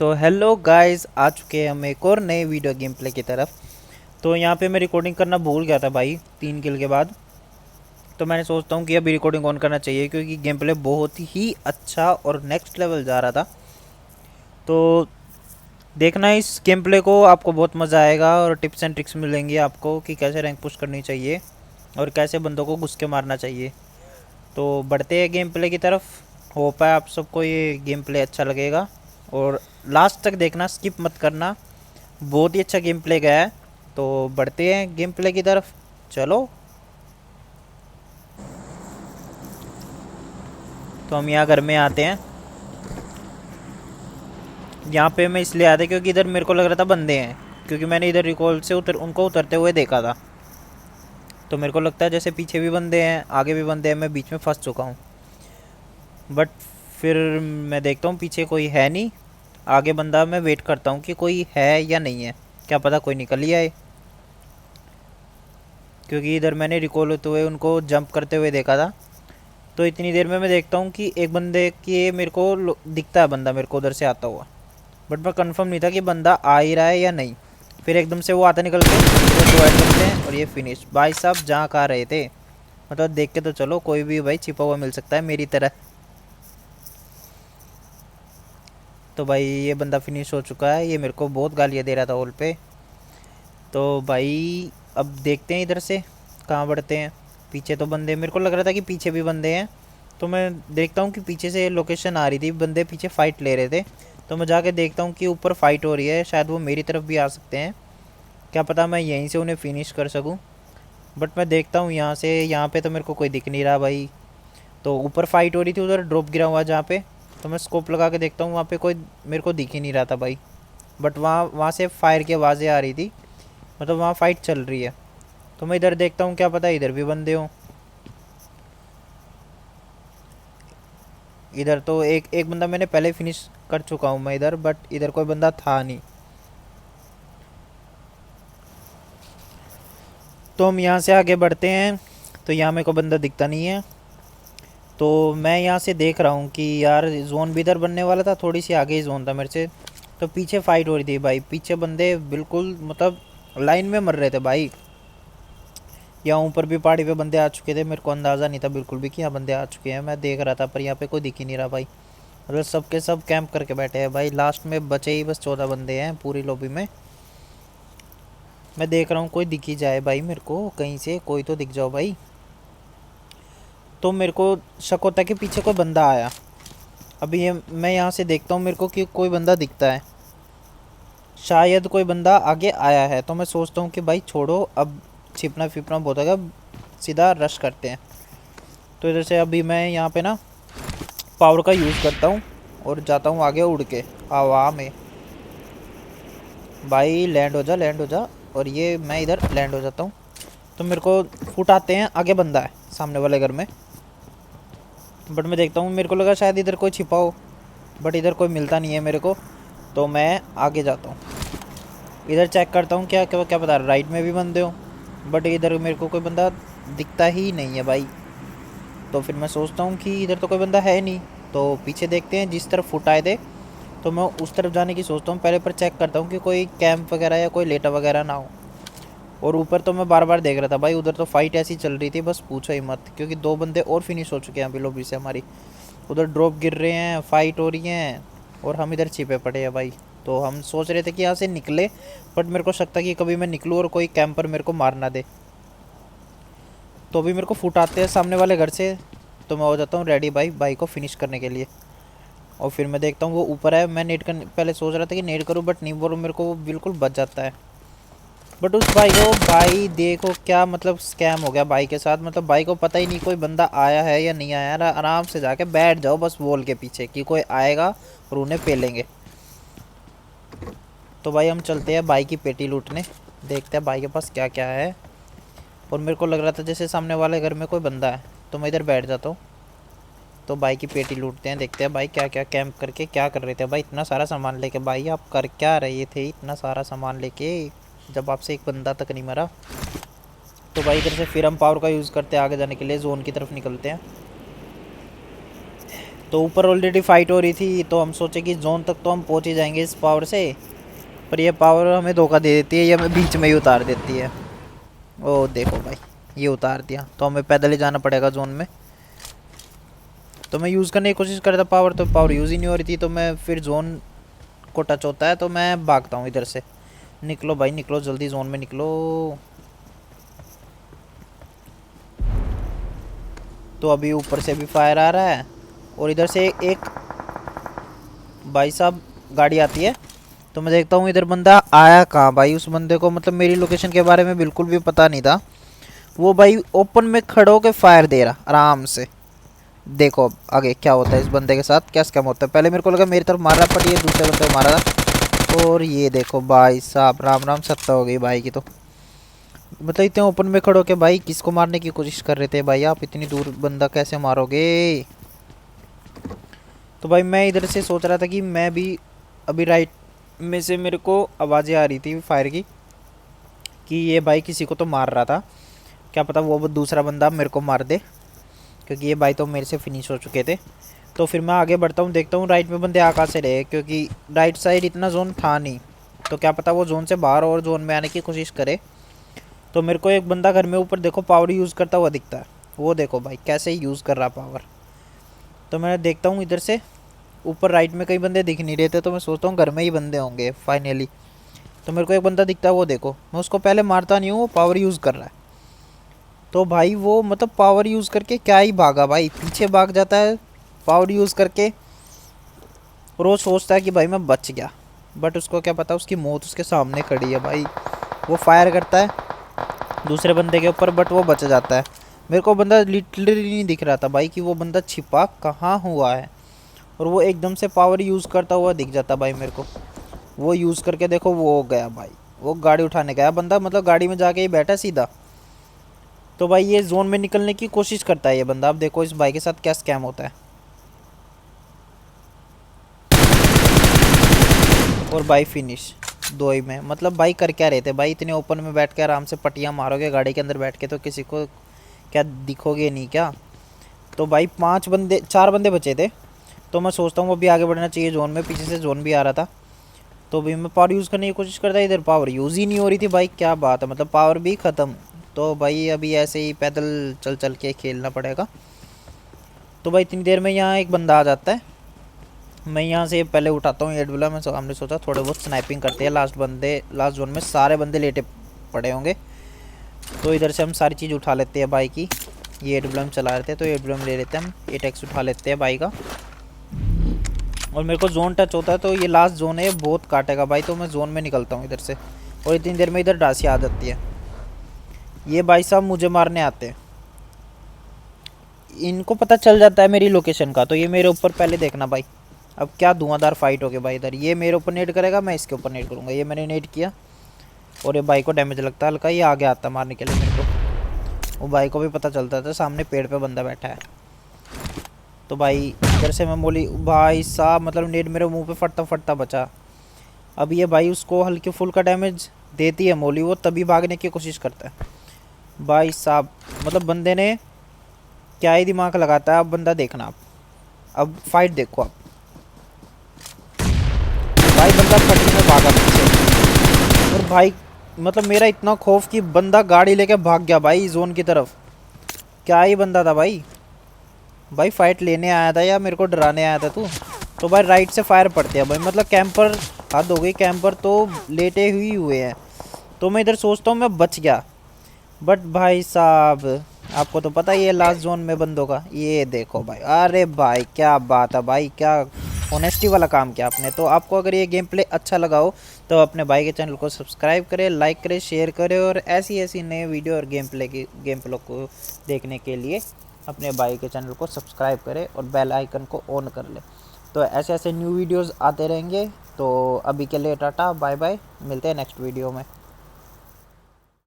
तो hello guys, आ चुके हैं हम एक और नए वीडियो गेम प्ले की तरफ। तो यहाँ पे मैं रिकॉर्डिंग करना भूल गया था भाई 3 किल के बाद। तो मैंने सोचता हूँ कि अभी रिकॉर्डिंग ऑन करना चाहिए क्योंकि गेम प्ले बहुत ही अच्छा और नेक्स्ट लेवल जा रहा था। तो देखना इस गेम प्ले को, आपको बहुत मज़ा आएगा और टिप्स एंड ट्रिक्स मिलेंगी आपको कि कैसे रैंक पुश करनी चाहिए और कैसे बंदों को घुस के मारना चाहिए। तो बढ़ते हैं गेम प्ले की तरफ। होप है आप सबको ये गेम प्ले अच्छा लगेगा और लास्ट तक देखना, स्किप मत करना। बहुत ही अच्छा गेम प्ले गया है। तो बढ़ते हैं गेम प्ले की तरफ, चलो। तो हम यहाँ घर में आते हैं। यहाँ पे मैं इसलिए आया था क्योंकि इधर मेरे को लग रहा था बंदे हैं, क्योंकि मैंने इधर रिकॉल से उनको उतरते हुए देखा था। तो मेरे को लगता है जैसे पीछे भी बंदे हैं, आगे भी बंदे हैं, मैं बीच में फंस चुका हूँ। बट फिर मैं देखता हूँ पीछे कोई है नहीं, आगे बंदा। मैं वेट करता हूँ कि कोई है या नहीं है, क्या पता कोई निकल ही आए। क्योंकि इधर मैंने रिकॉल होते हुए उनको जंप करते हुए देखा था। तो इतनी देर में मैं देखता हूँ कि एक बंदे के मेरे को दिखता है, बंदा मेरे को उधर से आता हुआ। बट मैं कंफर्म नहीं था कि बंदा आ ही रहा है या नहीं। फिर एकदम से वो आता निकल के इधर डिवाइड करते हैं और ये फिनिश। भाई साहब जहाँ कहाँ रहे थे, मतलब देख के तो चलो, कोई भी भाई छिपा हुआ मिल सकता है मेरी तरह। तो भाई ये बंदा फिनिश हो चुका है, ये मेरे को बहुत गालियाँ दे रहा था हॉल पे। तो भाई अब देखते हैं इधर से कहाँ बढ़ते हैं। पीछे तो बंदे, मेरे को लग रहा था कि पीछे भी बंदे हैं। तो मैं देखता हूँ कि पीछे से लोकेशन आ रही थी, बंदे पीछे फ़ाइट ले रहे थे। तो मैं जाके देखता हूँ कि ऊपर फाइट हो रही है, शायद वो मेरी तरफ भी आ सकते हैं। क्या पता मैं यहीं से उन्हें फिनिश कर सकूँ। बट मैं देखता हूँ यहाँ से, यहाँ पे तो मेरे को कोई दिख नहीं रहा भाई। तो ऊपर फाइट हो रही थी, उधर ड्रॉप गिरा हुआ जहाँ पे। तो मैं स्कोप लगा के देखता हूँ, वहाँ पे कोई मेरे को दिख ही नहीं रहा था भाई। बट वहाँ से फायर की आवाज़ें आ रही थी, मतलब वहाँ फाइट चल रही है। तो मैं इधर देखता हूँ, क्या पता इधर भी बंदे हों। इधर तो एक एक बंदा मैंने पहले फिनिश कर चुका हूँ मैं इधर, बट इधर कोई बंदा था नहीं। तो हम यहाँ से आगे बढ़ते हैं। तो यहाँ मेरे को बंदा दिखता नहीं है। तो मैं यहाँ से देख रहा हूँ कि यार जोन भी इधर बनने वाला था, थोड़ी सी आगे ही जोन था मेरे से। तो पीछे फाइट हो रही थी भाई, पीछे बंदे बिल्कुल मतलब लाइन में मर रहे थे भाई। यहाँ ऊपर भी पहाड़ी पे बंदे आ चुके थे, मेरे को अंदाज़ा नहीं था बिल्कुल भी कि यहाँ बंदे आ चुके हैं। मैं देख रहा था पर यहाँ पे कोई दिख ही नहीं रहा भाई। मतलब सब के सब कैंप करके बैठे हैं भाई। लास्ट में बचे ही बस 14 बंदे हैं पूरी लॉबी में। मैं देख रहा हूँ कोई दिख ही जाए भाई, मेरे को कहीं से कोई तो दिख जाओ भाई। तो मेरे को शक होता है कि पीछे कोई बंदा आया। अभी ये मैं यहाँ से देखता हूँ, मेरे को कि कोई बंदा दिखता है, शायद कोई बंदा आगे आया है। तो मैं सोचता हूँ कि भाई छोड़ो, अब छिपना फिपना बहुत होगा, सीधा रश करते हैं। तो इधर से अभी मैं यहाँ पे ना पावर का यूज़ करता हूँ और जाता हूँ आगे उड़ के हवा में। भाई लैंड हो जा, लैंड हो जा। और ये मैं इधर लैंड हो जाता हूँ। तो मेरे को फुट आते हैं, आगे बंदा है सामने वाले घर में। बट मैं देखता हूँ, मेरे को लगा शायद इधर कोई छिपा हो, बट इधर कोई मिलता नहीं है मेरे को। तो मैं आगे जाता हूँ, इधर चेक करता हूँ, क्या क्या क्या पता राइट में भी बंदे हो। बट इधर मेरे को कोई बंदा दिखता ही नहीं है भाई। तो फिर मैं सोचता हूँ कि इधर तो कोई बंदा है नहीं। तो पीछे देखते हैं, जिस तरफ फुट आए थे तो मैं उस तरफ जाने की सोचता हूँ। पहले पर चेक करता हूँ कि कोई कैंप वगैरह या कोई लेटा वगैरह ना हो। और ऊपर तो मैं बार बार देख रहा था भाई, उधर तो फाइट ऐसी चल रही थी बस पूछो ही मत, क्योंकि 2 बंदे और फिनिश हो चुके हैं अभी लॉबी से हमारी। उधर ड्रॉप गिर रहे हैं, फाइट हो रही हैं, और हम इधर छिपे पड़े हैं भाई। तो हम सोच रहे थे कि यहाँ से निकले, बट मेरे को शक था कि कभी मैं निकलूँ और कोई कैंपर मेरे को मार ना दे। तो अभी मेरे को फुट आते हैं सामने वाले घर से। तो मैं हो जाता हूँ रेडी भाई को फिनिश करने के लिए। और फिर मैं देखता हूँ वो ऊपर है। मैं नेट कर पहले सोच रहा था कि नेट करूँ, बट नहीं, वो मेरे को वो बिल्कुल बच जाता है। बट उस भाई को, भाई देखो क्या मतलब स्कैम हो गया भाई के साथ। मतलब भाई को पता ही नहीं कोई बंदा आया है या नहीं आया। आराम से जाके बैठ जाओ बस वॉल के पीछे कि कोई आएगा और उन्हें पेलेंगे। तो भाई हम चलते हैं भाई की पेटी लूटने, देखते हैं भाई के पास क्या क्या है। और मेरे को लग रहा था जैसे सामने वाले घर में कोई बंदा है, तो मैं इधर बैठ जाता हूँ। तो भाई की पेटी लूटते हैं, देखते हैं भाई क्या क्या कैंप करके क्या कर रहे थे भाई। इतना सारा सामान लेके भाई आप कर क्या रहे थे इतना सारा सामान लेके, जब आपसे एक बंदा तक नहीं मरा। तो भाई इधर से फिर हम पावर का यूज़ करते हैं आगे जाने के लिए, जोन की तरफ निकलते हैं। तो ऊपर ऑलरेडी फाइट हो रही थी, तो हम सोचे कि जोन तक तो हम पहुंच ही जाएंगे इस पावर से, पर ये पावर हमें धोखा दे देती है, ये हमें बीच में ही उतार देती है। ओ देखो भाई, ये उतार दिया, तो हमें पैदल ही जाना पड़ेगा जोन में। तो मैं यूज़ करने की कोशिश कर रहा था पावर, तो पावर यूज़ ही नहीं हो रही थी, तो मैं फिर जोन को टच होता है तो मैं भागता हूँ इधर से। निकलो भाई निकलो, जल्दी जोन में निकलो। तो अभी ऊपर से भी फायर आ रहा है, और इधर से एक भाई साहब गाड़ी आती है। तो मैं देखता हूँ इधर बंदा आया कहाँ भाई, उस बंदे को मतलब मेरी लोकेशन के बारे में बिल्कुल भी पता नहीं था। वो भाई ओपन में खड़े होकर फायर दे रहा आराम से। देखो अब आगे क्या होता है इस बंदे के साथ, क्या स्कैम होता है। पहले मेरे को लगा मेरी तरफ मार रहा, पर ये दूसरे बंदे को मारा था। और ये देखो भाई साहब, राम राम सत्ता हो गई भाई की। तो मतलब इतने ओपन में खड़ो के भाई किसको मारने की कोशिश कर रहे थे भाई आप, इतनी दूर बंदा कैसे मारोगे। तो भाई मैं इधर से सोच रहा था कि मैं भी अभी राइट में से मेरे को आवाज़ें आ रही थी फायर की, कि ये भाई किसी को तो मार रहा था, क्या पता वो दूसरा बंदा मेरे को मार दे, क्योंकि ये भाई तो मेरे से फिनिश हो चुके थे। तो फिर मैं आगे बढ़ता हूँ, देखता हूँ राइट में बंदे आ कहाँ से रहे, क्योंकि राइट साइड इतना जोन था नहीं, तो क्या पता वो जोन से बाहर और जोन में आने की कोशिश करे। तो मेरे को एक बंदा घर में ऊपर देखो पावर यूज़ करता हुआ दिखता है, वो देखो भाई कैसे यूज़ कर रहा पावर। तो मैं देखता हूँ इधर से ऊपर राइट में कई बंदे दिख नहीं रहे थे, तो मैं सोचता हूँ घर में ही बंदे होंगे फाइनली। तो मेरे को एक बंदा दिखता है, वो देखो मैं उसको पहले मारता नहीं हूँ, वो पावर यूज़ कर रहा है। तो भाई वो मतलब पावर यूज़ करके क्या ही भागा भाई, पीछे भाग जाता है पावर यूज़ करके, और वो सोचता है कि भाई मैं बच गया, बट उसको क्या पता उसकी मौत उसके सामने खड़ी है भाई। वो फायर करता है दूसरे बंदे के ऊपर, बट वो बच जाता है। मेरे को बंदा लिटरली नहीं दिख रहा था भाई कि वो बंदा छिपा कहाँ हुआ है, और वो एकदम से पावर यूज़ करता हुआ दिख जाता भाई मेरे को। वो यूज़ करके देखो वो हो गया भाई, वो गाड़ी उठाने गया बंदा, मतलब गाड़ी में जाके ही बैठा सीधा। तो भाई ये जोन में निकलने की कोशिश करता है ये बंदा। अब देखो इस भाई के साथ क्या स्कैम होता है। और भाई फिनिश दो ही में, मतलब भाई कर क्या रहे थे भाई, इतने ओपन में बैठ के आराम से पट्टियाँ मारोगे गाड़ी के अंदर बैठ के, तो किसी को क्या दिखोगे नहीं क्या। तो भाई चार बंदे बचे थे। तो मैं सोचता हूँ अभी आगे बढ़ना चाहिए जोन में, पीछे से जोन भी आ रहा था। तो अभी मैं पावर यूज़ करने की कोशिश करता, इधर पावर यूज़ ही नहीं हो रही थी भाई, क्या बात है, मतलब पावर भी ख़त्म। तो भाई अभी ऐसे ही पैदल चल चल के खेलना पड़ेगा। तो भाई इतनी देर में यहाँ एक बंदा आ जाता है, मैं यहाँ से पहले उठाता हूँ एडबुला। मैं हमने सोचा थोड़े बहुत स्नाइपिंग करते हैं, लास्ट जोन में सारे बंदे लेटे पड़े होंगे, तो इधर से हम सारी चीज़ उठा लेते हैं भाई की। ये एडबुलम चला रहे थे तो एडबुलम ले लेते हैं हम, 8x उठा लेते हैं भाई का। और मेरे को जोन टच होता है, तो ये लास्ट जोन है, बहुत काटेगा भाई, तो मैं जोन में निकलता हूँ इधर से। और इतनी देर में इधर डासी आ जाती है। ये भाई साहब मुझे मारने आते हैं, इनको पता चल जाता है मेरी लोकेशन का, तो ये मेरे ऊपर पहले देखना भाई। अब क्या धुआंधार फाइट हो गई भाई इधर, ये मेरे ऊपर नेट करेगा, मैं इसके ऊपर नेट करूँगा। ये मैंने नेट किया और ये भाई को डैमेज लगता है हल्का, ये आगे आता मारने के लिए मेरे को। वो भाई को भी पता चलता था सामने पेड़ पे बंदा बैठा है। तो भाई इधर से मैं बोली भाई साहब, मतलब नेट मेरे मुंह पे फटता फटता बचा। अब ये भाई उसको हल्के फुल का डैमेज देती है मोली, वो तभी भागने की कोशिश करता है भाई साहब। मतलब बंदे ने क्या ही दिमाग लगाता है। अब बंदा देखना आप, अब फाइट देखो आप भाई, बंदा फटने में भागा पीछे, और भाई मतलब मेरा इतना खौफ कि बंदा गाड़ी लेके भाग गया भाई जोन की तरफ। क्या ही बंदा था भाई, भाई फाइट लेने आया था या मेरे को डराने आया था तू। तो भाई राइट से फायर पड़ते हैं भाई, मतलब कैंपर हद हो गई, कैंपर तो लेटे हुए हैं। तो मैं इधर सोचता हूँ मैं बच गया, बट भाई साहब आपको तो पता ही है लास्ट जोन में बंदों का। ये देखो भाई, अरे भाई क्या बात है भाई, क्या ऑनेस्टी वाला काम किया आपने। तो आपको अगर ये गेम प्ले अच्छा लगा हो तो अपने भाई के चैनल को सब्सक्राइब करें, लाइक करें, शेयर करें, और ऐसी ऐसी नए वीडियो और गेम प्ले को देखने के लिए अपने भाई के चैनल को सब्सक्राइब करें और बेल आइकन को ऑन कर लें। तो ऐसे ऐसे न्यू वीडियोज़ आते रहेंगे। तो अभी के लिए टाटा बाय बाय, मिलते हैं नेक्स्ट वीडियो में।